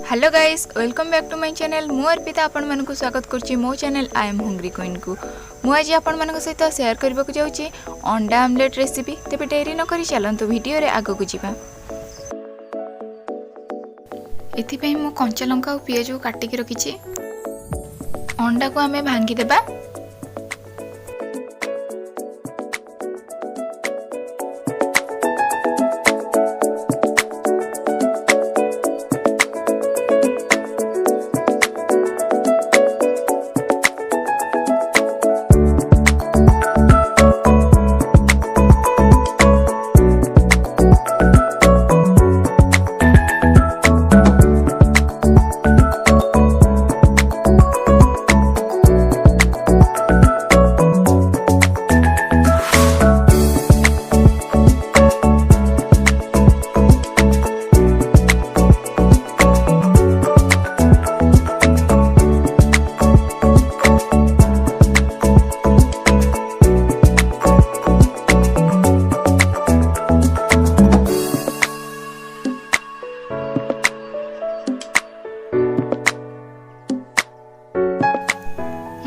Hello guys, welcome back to my channel. मु अर्पिता आपण मानक स्वागत करछि मो channel I am hungry queen को। मु आज आपण मानक सहित शेयर करबा को जाउछि अंडा आमलेट रेसिपी। तेबे डेरी न करी चलंतु वीडियो रे आगो को जिबा। एथि पई मु कंचा लंका और पियाज को काटी के रखिछि। अंडा को हमें भांगी देबा।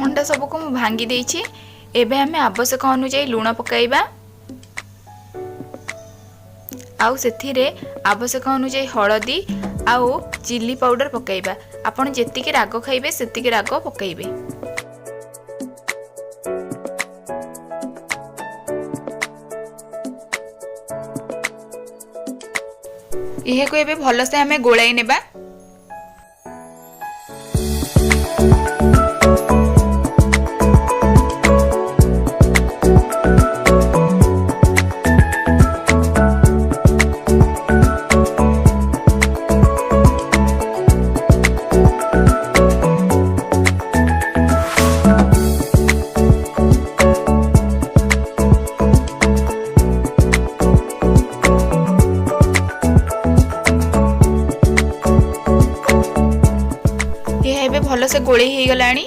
अंडा सबको मु भांगी देछि। एबे हमें आवश्यक अनुसार लूण पकाइबा आउ सेथिरे आवश्यक अनुसार हळदी आउ चिली पाउडर पकाइबा। आपण जेतिके राग खाइबे सेतिके राग पकाइबे। इहे को एबे भलो से हमें गोळाई नेबा। भल से गोली हो गलानी।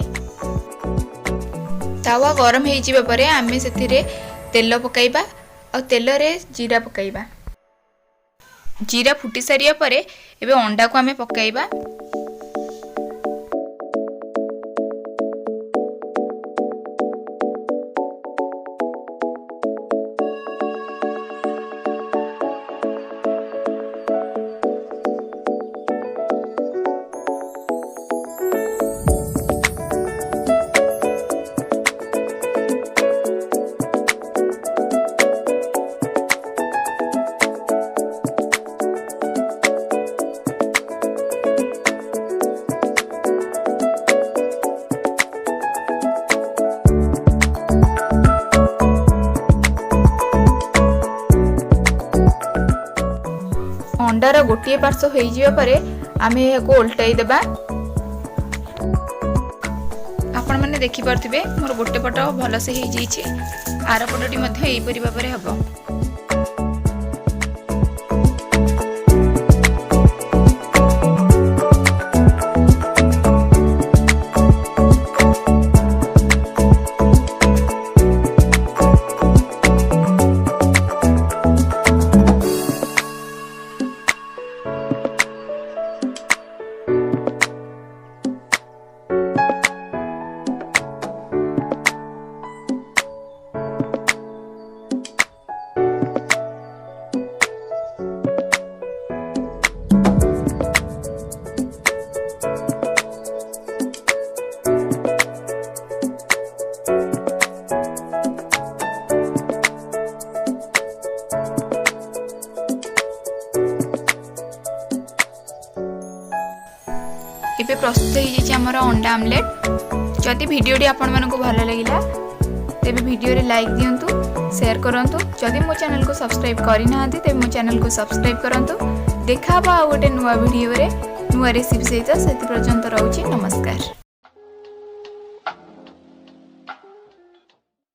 तावा गरम हो जाबा परे आमे सेथिरे तेल पकाइबा और तेल रे जीरा पकाइबा। जीरा फुटी सारिया परे एबे अंडा को आमे पकाइबा। अंडार गोटे पार्श्व हो जावा परे आमे को उल्टाई देबा। आपण माने देखि परथिबे मोर गोटे पट भल से हो जाइछि। आर पटटी मध्ये एई परि भाबरे हबो। इबे प्रस्तुत हो जाइए आमर अंडा आमलेट। जदि वीडियोटी आपण मानक भल लगिला तेबे वीडियो रे लाइक दियंतु, शेयर करंतु। जदि मो चैनल को सब्सक्राइब करि नाहंती तेबे मो चैनल को सब्सक्राइब करंतु। देखा बा गोटे नुवा वीडियो रे नुवा रेसिपी सहित सेति पर्यंत रहउची। नमस्कार।